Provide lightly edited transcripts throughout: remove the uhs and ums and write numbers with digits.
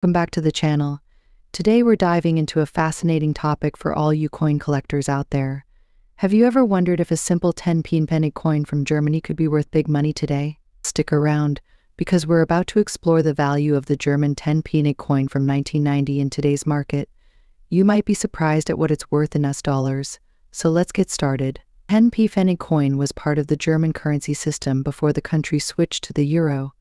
Welcome back to the channel. Today we're diving into a fascinating topic for all you coin collectors out there. Have you ever wondered if a simple 10p penny coin from Germany could be worth big money today? Stick around, because we're about to explore the value of the German 10p coin from 1990 in today's market. You might be surprised at what it's worth in US dollars, so let's get started. 10p pfennig coin was part of the German currency system before the country switched to the euro.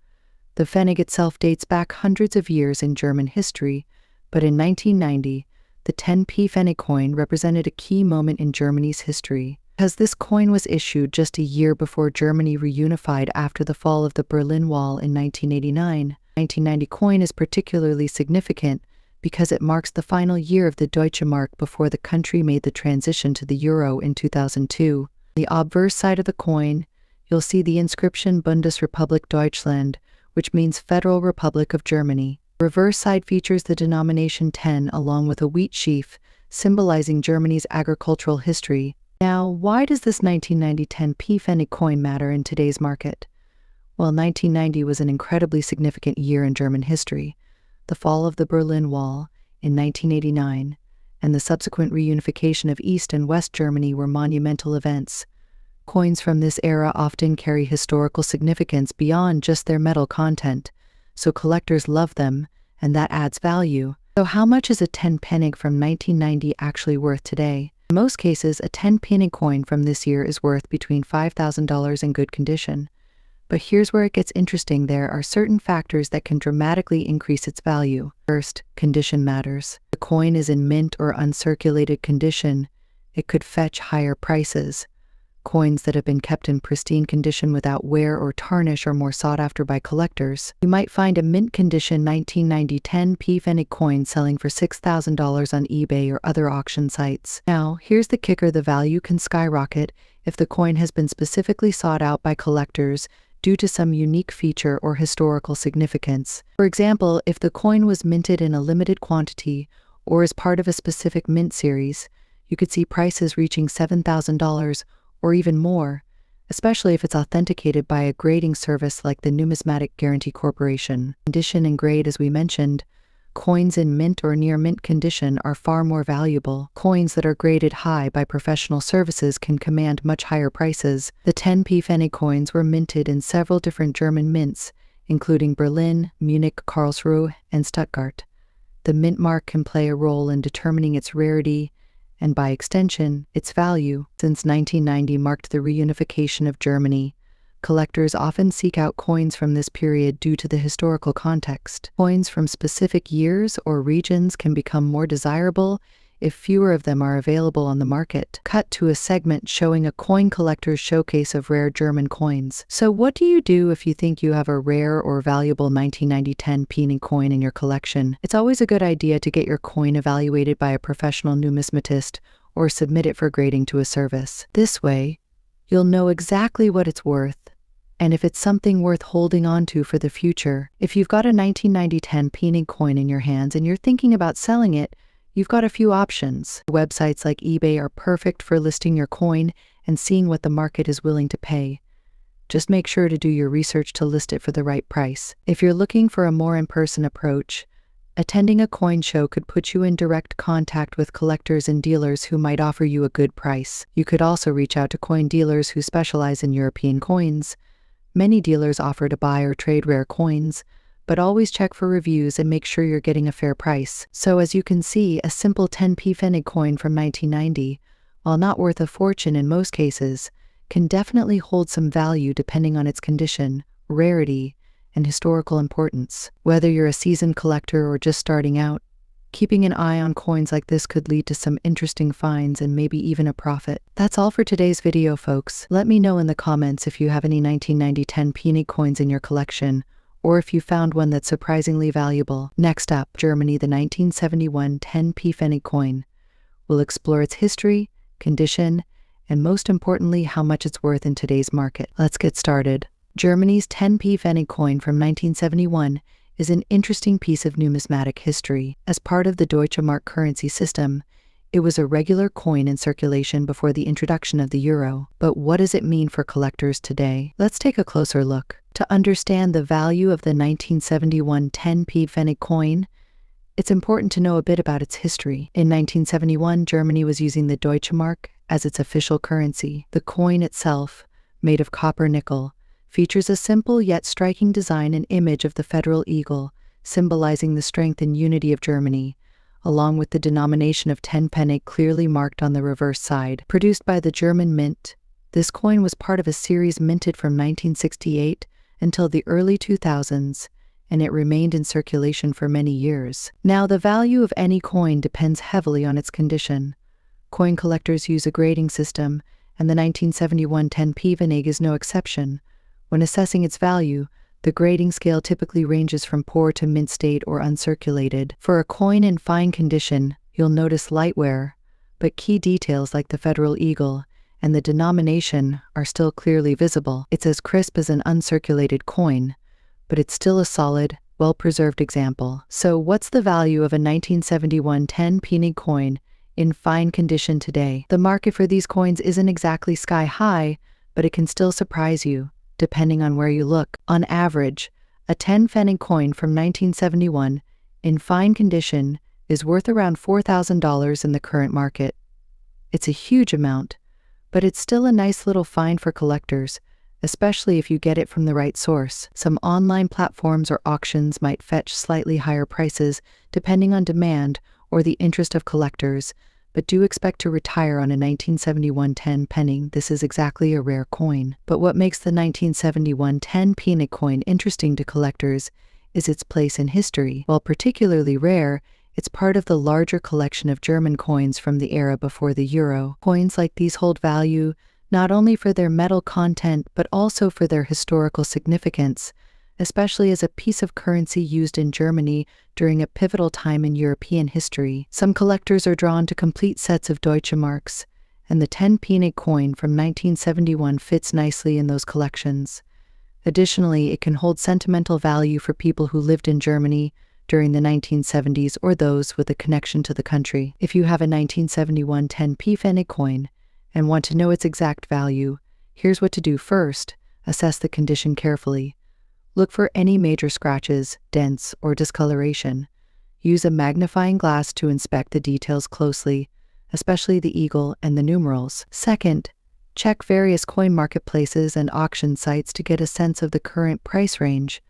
The pfennig itself dates back hundreds of years in German history, but in 1990, the 10p pfennig coin represented a key moment in Germany's history, because this coin was issued just a year before Germany reunified after the fall of the Berlin Wall in 1989. The 1990 coin is particularly significant because it marks the final year of the Deutsche Mark before the country made the transition to the euro in 2002. On the obverse side of the coin, you'll see the inscription Bundesrepublik Deutschland, which means Federal Republic of Germany. The reverse side features the denomination 10 along with a wheat sheaf, symbolizing Germany's agricultural history. Now, why does this 1990 10p pfennig coin matter in today's market? Well, 1990 was an incredibly significant year in German history. The fall of the Berlin Wall in 1989 and the subsequent reunification of East and West Germany were monumental events. Coins from this era often carry historical significance beyond just their metal content, so collectors love them, and that adds value. So how much is a 10 pfennig from 1990 actually worth today? In most cases, a 10 pfennig coin from this year is worth between $5,000 in good condition. But here's where it gets interesting. There are certain factors that can dramatically increase its value. First, condition matters. If the coin is in mint or uncirculated condition, it could fetch higher prices. Coins that have been kept in pristine condition without wear or tarnish are more sought after by collectors. You might find a mint condition 1990 10p pfennig coin selling for $6,000 on eBay or other auction sites. Now, here's the kicker: the value can skyrocket if the coin has been specifically sought out by collectors due to some unique feature or historical significance. For example, if the coin was minted in a limited quantity or as part of a specific mint series, you could see prices reaching $7,000 or even more, especially if it's authenticated by a grading service like the Numismatic Guarantee Corporation. Condition and grade, as we mentioned, coins in mint or near mint condition are far more valuable. Coins that are graded high by professional services can command much higher prices. The 10p pfennig coins were minted in several different German mints, including Berlin, Munich, Karlsruhe, and Stuttgart. The mint mark can play a role in determining its rarity and, by extension, its value. Since 1990 marked the reunification of Germany, collectors often seek out coins from this period due to the historical context. Coins from specific years or regions can become more desirable if fewer of them are available on the market. Cut to a segment showing a coin collector's showcase of rare German coins. So what do you do if you think you have a rare or valuable 1990 10p coin in your collection? It's always a good idea to get your coin evaluated by a professional numismatist or submit it for grading to a service. This way, you'll know exactly what it's worth and if it's something worth holding on to for the future. If you've got a 1990 10p coin in your hands and you're thinking about selling it, you've got a few options. Websites like eBay are perfect for listing your coin and seeing what the market is willing to pay. Just make sure to do your research to list it for the right price. If you're looking for a more in-person approach, attending a coin show could put you in direct contact with collectors and dealers who might offer you a good price. You could also reach out to coin dealers who specialize in European coins. Many dealers offer to buy or trade rare coins, but always check for reviews and make sure you're getting a fair price. So as you can see, a simple 10p pfennig coin from 1990, while not worth a fortune in most cases, can definitely hold some value depending on its condition, rarity, and historical importance. Whether you're a seasoned collector or just starting out, keeping an eye on coins like this could lead to some interesting finds and maybe even a profit. That's all for today's video, folks. Let me know in the comments if you have any 1990 10p coins in your collection, or if you found one that's surprisingly valuable. Next up, Germany, the 1971 10p pfennig coin. We'll explore its history, condition, and most importantly, how much it's worth in today's market. Let's get started. Germany's 10p pfennig coin from 1971 is an interesting piece of numismatic history. As part of the Deutsche Mark currency system, it was a regular coin in circulation before the introduction of the euro. But what does it mean for collectors today? Let's take a closer look. To understand the value of the 1971 10p pfennig coin, it's important to know a bit about its history. In 1971, Germany was using the Deutsche Mark as its official currency. The coin itself, made of copper-nickel, features a simple yet striking design and image of the federal eagle, symbolizing the strength and unity of Germany, along with the denomination of 10 pfennig clearly marked on the reverse side. Produced by the German Mint, this coin was part of a series minted from 1968 until the early 2000s, and it remained in circulation for many years. Now, the value of any coin depends heavily on its condition. Coin collectors use a grading system, and the 1971 10 pfennig is no exception. When assessing its value, the grading scale typically ranges from poor to mint state or uncirculated. For a coin in fine condition, you'll notice light wear, but key details like the federal eagle and the denomination are still clearly visible. It's as crisp as an uncirculated coin, but it's still a solid, well-preserved example. So what's the value of a 1971 10 pfennig coin in fine condition today? The market for these coins isn't exactly sky-high, but it can still surprise you, depending on where you look. On average, a 10 pfennig coin from 1971 in fine condition is worth around $4,000 in the current market. It's a huge amount, but it's still a nice little find for collectors, especially if you get it from the right source. Some online platforms or auctions might fetch slightly higher prices depending on demand or the interest of collectors, but do expect to retire on a 1971 10 pfennig. This is exactly a rare coin. But what makes the 1971 10 pfennig coin interesting to collectors is its place in history. While particularly rare, it's part of the larger collection of German coins from the era before the euro. Coins like these hold value not only for their metal content but also for their historical significance, especially as a piece of currency used in Germany during a pivotal time in European history. Some collectors are drawn to complete sets of Deutsche Marks, and the 10 pfennig coin from 1971 fits nicely in those collections. Additionally, it can hold sentimental value for people who lived in Germany during the 1970s or those with a connection to the country. If you have a 1971 10 pfennig coin and want to know its exact value, here's what to do. First, assess the condition carefully. Look for any major scratches, dents, or discoloration. Use a magnifying glass to inspect the details closely, especially the eagle and the numerals. Second, check various coin marketplaces and auction sites to get a sense of the current price range.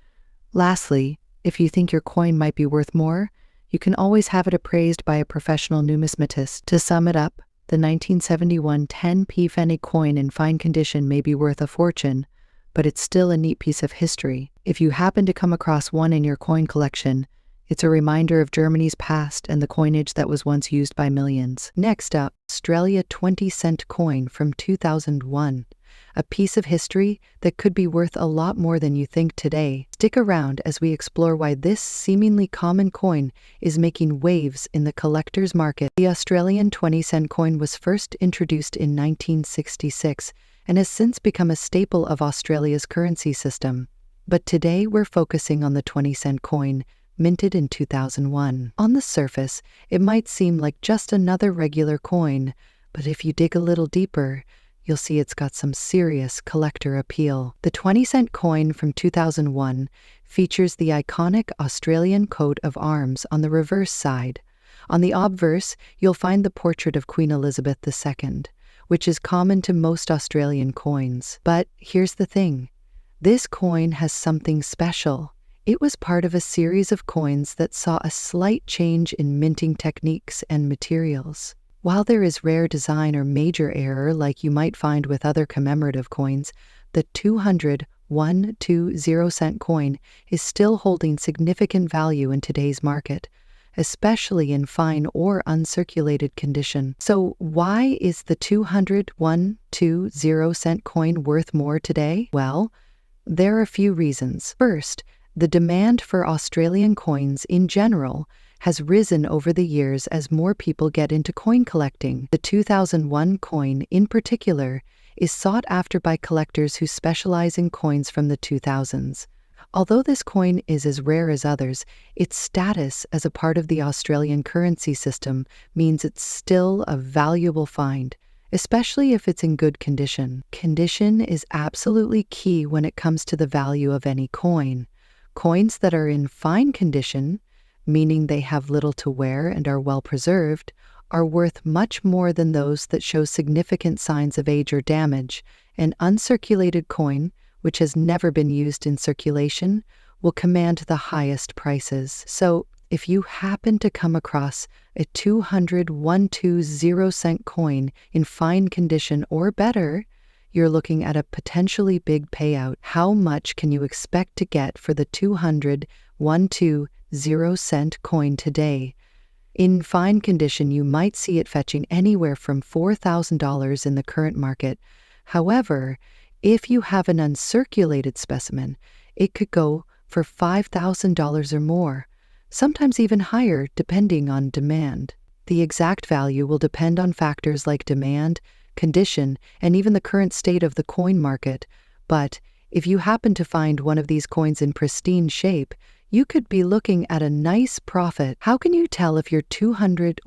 Lastly, if you think your coin might be worth more, you can always have it appraised by a professional numismatist. To sum it up, the 1971 10 pfennig coin in fine condition may be worth a fortune, but it's still a neat piece of history. If you happen to come across one in your coin collection, it's a reminder of Germany's past and the coinage that was once used by millions. Next up, Australia 20-cent coin from 2001. A piece of history that could be worth a lot more than you think today. Stick around as we explore why this seemingly common coin is making waves in the collector's market. The Australian 20-cent coin was first introduced in 1966 and has since become a staple of Australia's currency system. But today we're focusing on the 20-cent coin, minted in 2001. On the surface, it might seem like just another regular coin, but if you dig a little deeper, you'll see it's got some serious collector appeal. The 20-cent coin from 2001 features the iconic Australian coat of arms on the reverse side. On the obverse, you'll find the portrait of Queen Elizabeth II, which is common to most Australian coins. But here's the thing. This coin has something special. It was part of a series of coins that saw a slight change in minting techniques and materials. While there is rare design or major error like you might find with other commemorative coins, the 200 120-cent coin is still holding significant value in today's market, especially in fine or uncirculated condition. So why is the 200 120-cent coin worth more today? Well, there are a few reasons. First, the demand for Australian coins in general has risen over the years as more people get into coin collecting. The 2001 coin, in particular, is sought after by collectors who specialize in coins from the 2000s. Although this coin is as rare as others, its status as a part of the Australian currency system means it's still a valuable find, especially if it's in good condition. Condition is absolutely key when it comes to the value of any coin. Coins that are in fine condition, meaning they have little to wear and are well preserved, are worth much more than those that show significant signs of age or damage. An uncirculated coin, which has never been used in circulation, will command the highest prices. So, if you happen to come across a 200 coin in fine condition or better, you're looking at a potentially big payout. How much can you expect to get for the 200 coin today? In fine condition, you might see it fetching anywhere from $4,000 in the current market. However, if you have an uncirculated specimen, it could go for $5,000 or more, sometimes even higher depending on demand. The exact value will depend on factors like demand, condition, and even the current state of the coin market. But if you happen to find one of these coins in pristine shape, you could be looking at a nice profit. How can you tell if your 200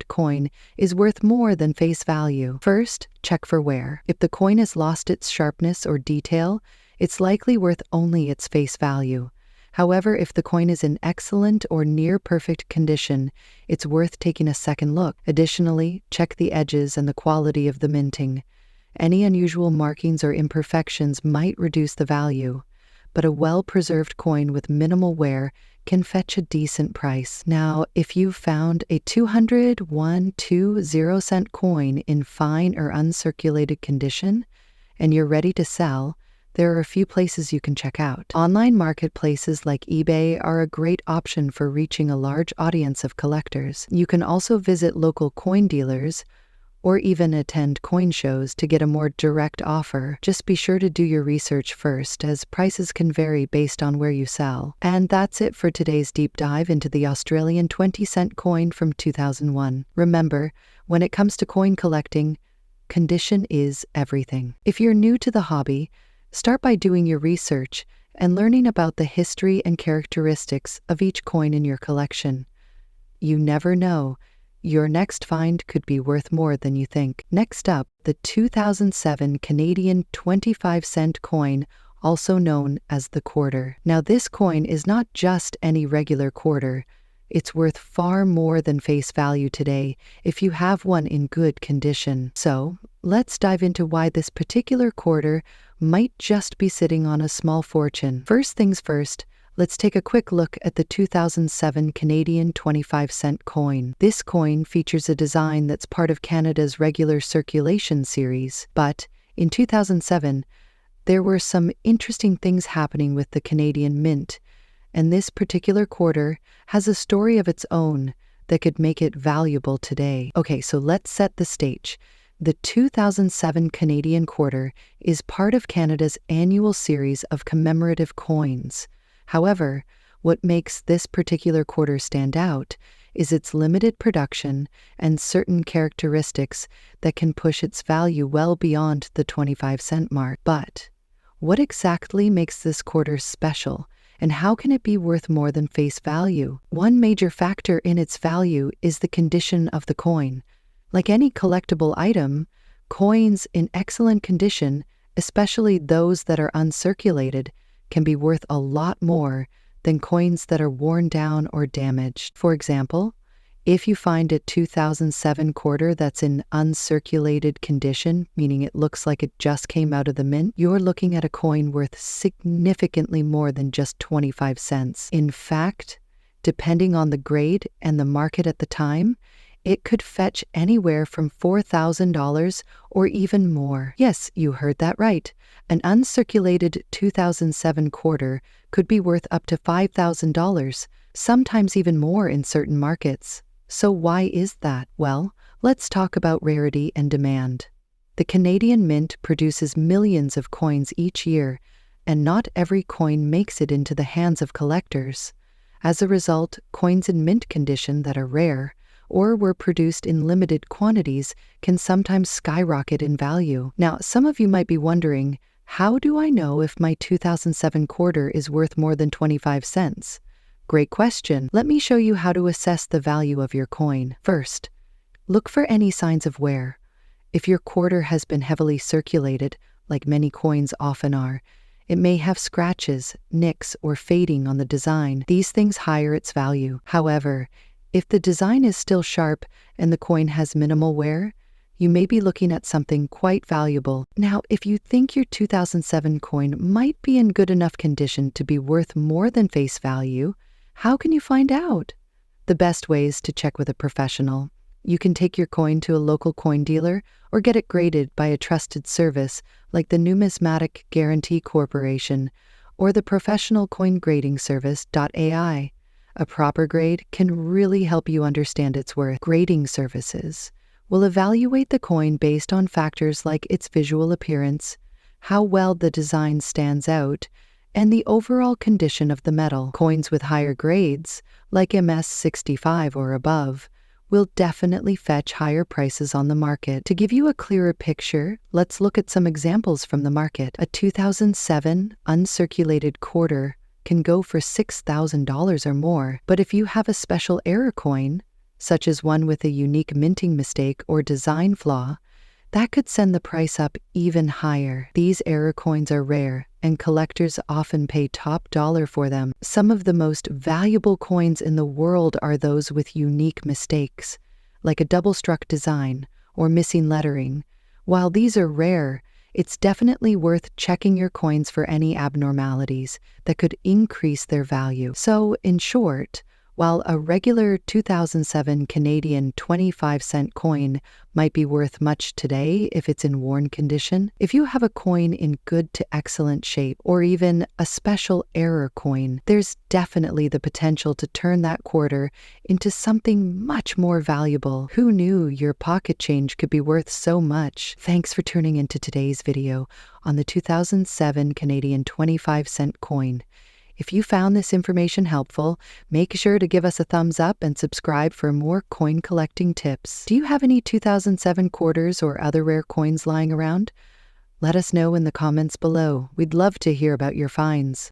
coin is worth more than face value? First, check for wear. If the coin has lost its sharpness or detail, it's likely worth only its face value. However, if the coin is in excellent or near perfect condition, it's worth taking a second look. Additionally, check the edges and the quality of the minting. Any unusual markings or imperfections might reduce the value, but a well-preserved coin with minimal wear can fetch a decent price. Now, if you've found a 200 coin in fine or uncirculated condition, and you're ready to sell, there are a few places you can check out. Online marketplaces like eBay are a great option for reaching a large audience of collectors. You can also visit local coin dealers or even attend coin shows to get a more direct offer. Just be sure to do your research first, as prices can vary based on where you sell. And that's it for today's deep dive into the Australian 20-cent coin from 2001. Remember, when it comes to coin collecting, condition is everything. If you're new to the hobby, start by doing your research and learning about the history and characteristics of each coin in your collection. You never know, your next find could be worth more than you think. Next up, the 2007 Canadian 25-cent coin, also known as the quarter. Now, this coin is not just any regular quarter. It's worth far more than face value today if you have one in good condition. So, let's dive into why this particular quarter might just be sitting on a small fortune. First things first, let's take a quick look at the 2007 Canadian 25-cent coin. This coin features a design that's part of Canada's regular circulation series, but in 2007, there were some interesting things happening with the Canadian Mint, and this particular quarter has a story of its own that could make it valuable today. Okay, so let's set the stage. The 2007 Canadian quarter is part of Canada's annual series of commemorative coins. However, what makes this particular quarter stand out is its limited production and certain characteristics that can push its value well beyond the 25-cent mark. But what exactly makes this quarter special, and how can it be worth more than face value? One major factor in its value is the condition of the coin. Like any collectible item, coins in excellent condition, especially those that are uncirculated, can be worth a lot more than coins that are worn down or damaged. For example, if you find a 2007 quarter that's in uncirculated condition, meaning it looks like it just came out of the mint, you're looking at a coin worth significantly more than just 25 cents. In fact, depending on the grade and the market at the time, it could fetch anywhere from $4,000 or even more. Yes, you heard that right. An uncirculated 2007 quarter could be worth up to $5,000, sometimes even more in certain markets. So why is that? Well, let's talk about rarity and demand. The Canadian Mint produces millions of coins each year, and not every coin makes it into the hands of collectors. As a result, coins in mint condition that are rare or were produced in limited quantities can sometimes skyrocket in value. Now, some of you might be wondering, how do I know if my 2007 quarter is worth more than 25 cents? Great question. Let me show you how to assess the value of your coin. First, look for any signs of wear. If your quarter has been heavily circulated, like many coins often are, It may have scratches, nicks, or fading on the design. These things higher its value. However, if the design is still sharp and the coin has minimal wear, you may be looking at something quite valuable. Now, if you think your 2007 coin might be in good enough condition to be worth more than face value, how can you find out? The best way is to check with a professional. You can take your coin to a local coin dealer or get it graded by a trusted service like the Numismatic Guarantee Corporation or the professional coin grading service .ai. A proper grade can really help you understand its worth. Grading services will evaluate the coin based on factors like its visual appearance, how well the design stands out, and the overall condition of the metal. Coins with higher grades, like MS65 or above, will definitely fetch higher prices on the market. To give you a clearer picture, let's look at some examples from the market. A 2007 uncirculated quarter can go for $6,000 or more, but if you have a special error coin, such as one with a unique minting mistake or design flaw, that could send the price up even higher. These error coins are rare, and collectors often pay top dollar for them. Some of the most valuable coins in the world are those with unique mistakes, like a double-struck design or missing lettering. While these are rare, it's definitely worth checking your coins for any abnormalities that could increase their value. So, in short, while a regular 2007 Canadian 25-cent coin might be worth much today if it's in worn condition, if you have a coin in good to excellent shape or even a special error coin, there's definitely the potential to turn that quarter into something much more valuable. Who knew your pocket change could be worth so much? Thanks for tuning into today's video on the 2007 Canadian 25-cent coin. If you found this information helpful, make sure to give us a thumbs up and subscribe for more coin collecting tips. Do you have any 2007 quarters or other rare coins lying around? Let us know in the comments below. We'd love to hear about your finds.